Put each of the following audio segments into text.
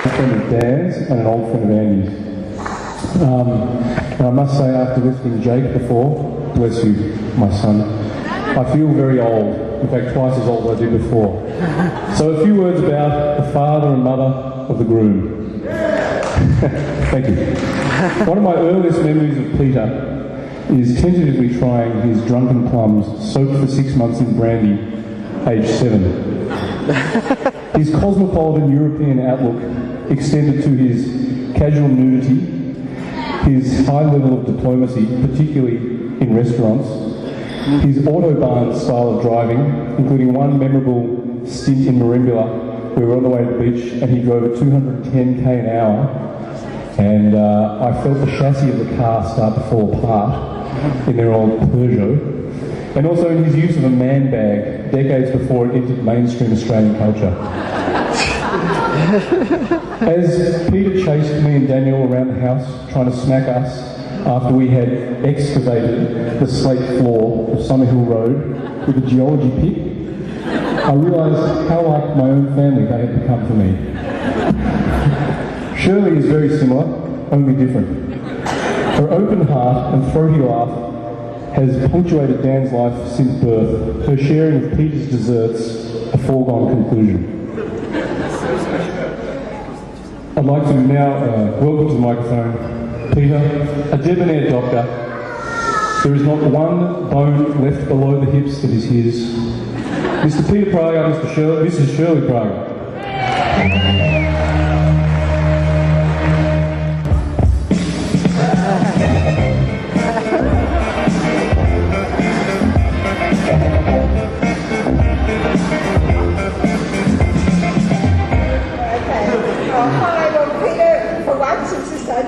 A friend of Dan's and an old friend of Andy's. And I must say, after lifting Jake before, bless you, my son, I feel very old. In fact, twice as old as I did before. So a few words about the father and mother of the groom. Thank you. One of my earliest memories of Peter is tentatively trying his drunken plums soaked for 6 months in brandy, age 7. His cosmopolitan European outlook extended to his casual nudity, his high level of diplomacy, particularly in restaurants, his autobahn style of driving, including one memorable stint in Merimbula where we were on the way to the beach and he drove at 210k an hour, and I felt the chassis of the car start to fall apart in their old Peugeot, and also in his use of a man bag decades before it entered mainstream Australian culture. As Peter chased me and Daniel around the house trying to smack us after we had excavated the slate floor of Summerhill Road with a geology pick, I realised how like my own family they had become for me. Shirley is very similar, only different. Her open heart and throaty laugh has punctuated Dan's life since birth, her sharing of Peter's desserts a foregone conclusion. I'd like to now welcome to the microphone Peter, a debonair doctor. There is not one bone left below the hips that is his. Mr. Peter Prager, Mrs. Shirley Prager.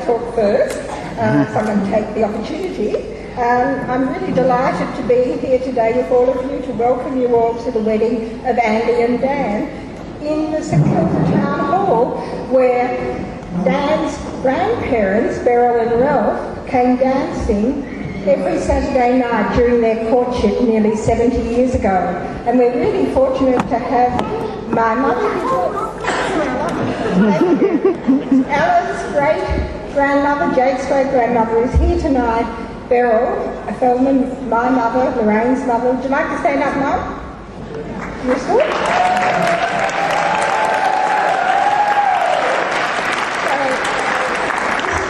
Talk first, so I'm going to take the opportunity. I'm really delighted to be here today with all of you to welcome you all to the wedding of Andy and Dan in the St Kilda Town Hall, where Dan's grandparents, Beryl and Ralph, came dancing every Saturday night during their courtship nearly 70 years ago. And we're really fortunate to have my mother, Alan's great grandmother, Jake's great-grandmother, is here tonight. Beryl, a Feldman, my mother, Lorraine's mother. Would you like to stand up, Mum? You're still? So,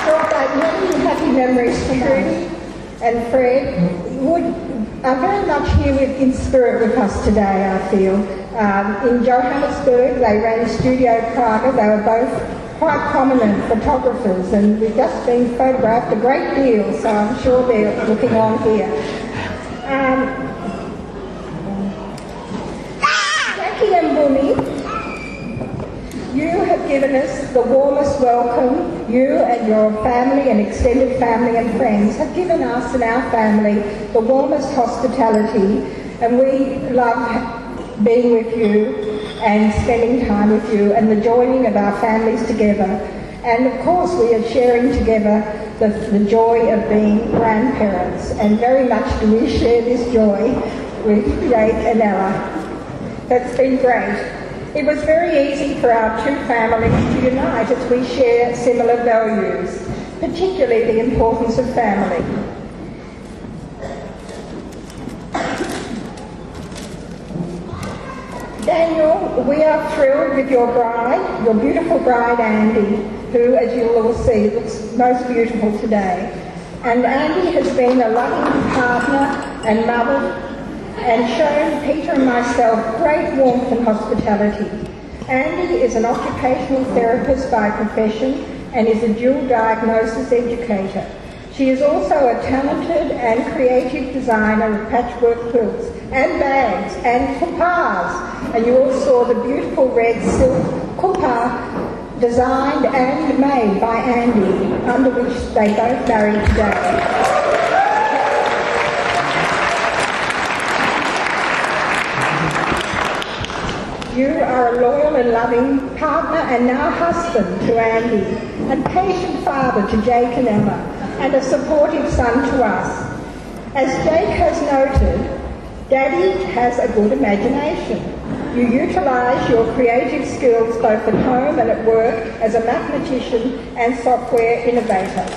brought back many happy memories for Trudy and Fred. Are very much here in spirit with us today, I feel. In Johannesburg, they ran Studio Prager. They were both quite prominent photographers, and we've just been photographed a great deal, so I'm sure they're looking on here. Jackie and Bumi, you have given us the warmest welcome. You and your family and extended family and friends have given us and our family the warmest hospitality, and we love being with you and spending time with you and the joining of our families together. And of course we are sharing together the joy of being grandparents, and very much do we share this joy with Jake and Ella. That's been great. It was very easy for our two families to unite as we share similar values, particularly the importance of family. Daniel, we are thrilled with your bride, your beautiful bride Andy, who, as you'll all see, looks most beautiful today. And Andy has been a loving partner and mother, and shown Peter and myself great warmth and hospitality. Andy is an occupational therapist by profession and is a dual diagnosis educator. She is also a talented and creative designer of patchwork quilts and bags and kupas. And you all saw the beautiful red silk kupa designed and made by Andy, under which they both married today. You are a loyal and loving partner and now husband to Andy, and patient father to Jake and Emma, and a supportive son to us. As Jake has noted, Daddy has a good imagination. You utilise your creative skills both at home and at work as a mathematician and software innovator.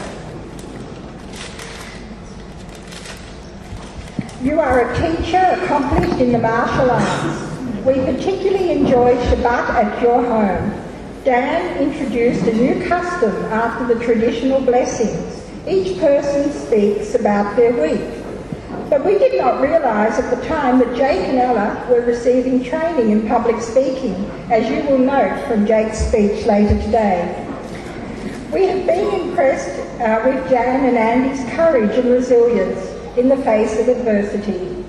You are a teacher accomplished in the martial arts. We particularly enjoyed Shabbat at your home. Dan introduced a new custom after the traditional blessings. Each person speaks about their week. But we did not realise at the time that Jake and Ella were receiving training in public speaking, as you will note from Jake's speech later today. We have been impressed with Jan and Andy's courage and resilience in the face of adversity.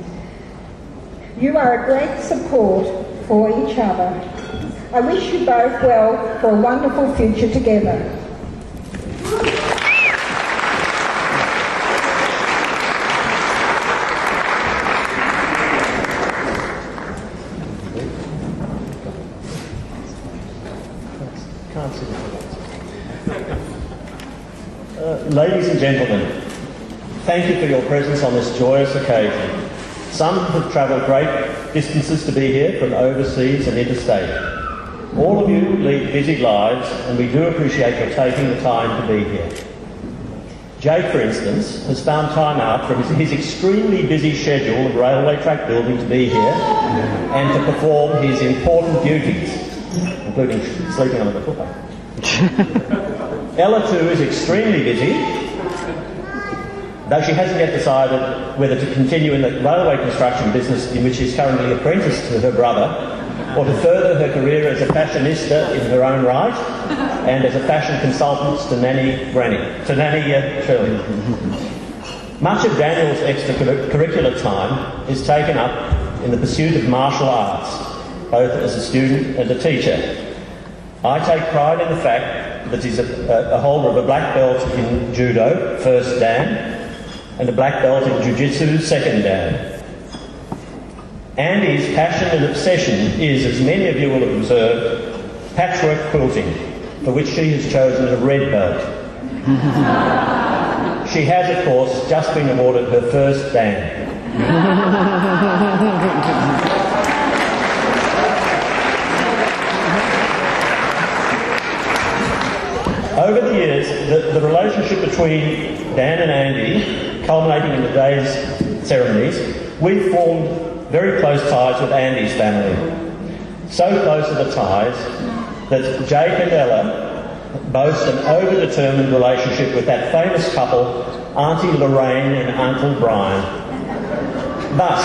You are a great support for each other. I wish you both well for a wonderful future together. Ladies and gentlemen, thank you for your presence on this joyous occasion. Some have travelled great distances to be here from overseas and interstate. All of you lead busy lives, and we do appreciate your taking the time to be here. Jake, for instance, has found time out from his extremely busy schedule of railway track building to be here and to perform his important duties, including sleeping on the footpath. Ella, too, is extremely busy, though she hasn't yet decided whether to continue in the railway construction business in which she's currently apprenticed to her brother, or to further her career as a fashionista in her own right and as a fashion consultant to Nanny Shirley. Much of Daniel's extracurricular time is taken up in the pursuit of martial arts, both as a student and a teacher. I take pride in the fact that he's a holder of a black belt in judo, first Dan, and a black belt in jiu-jitsu, second Dan. Andy's passion and obsession is, as many of you will have observed, patchwork quilting, for which she has chosen a red belt. She has, of course, just been awarded her first Dan. Over the years, the relationship between Dan and Andy, culminating in today's ceremonies, we've formed very close ties with Andy's family. So close are the ties that Jake and Ella boast an over-determined relationship with that famous couple, Auntie Lorraine and Uncle Brian. Thus,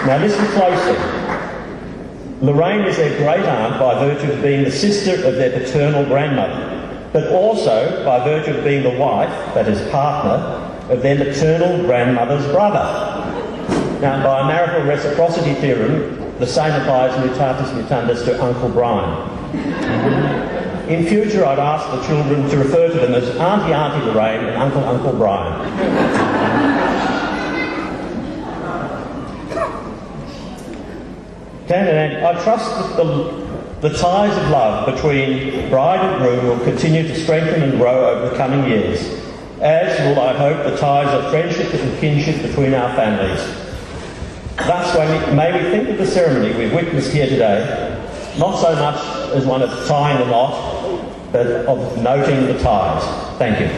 now listen closely, Lorraine is their great aunt by virtue of being the sister of their paternal grandmother, but also by virtue of being the wife, that is partner, of their maternal grandmother's brother. Now, by a marital reciprocity theorem, the same applies mutatis mutandis to Uncle Brian. In future, I'd ask the children to refer to them as Auntie Lorraine and Uncle Brian. Dan and Andy, I trust that the ties of love between bride and groom will continue to strengthen and grow over the coming years, as will, I hope, the ties of friendship and kinship between our families. Thus, may we think of the ceremony we've witnessed here today, not so much as one of tying the knot, but of noting the ties. Thank you.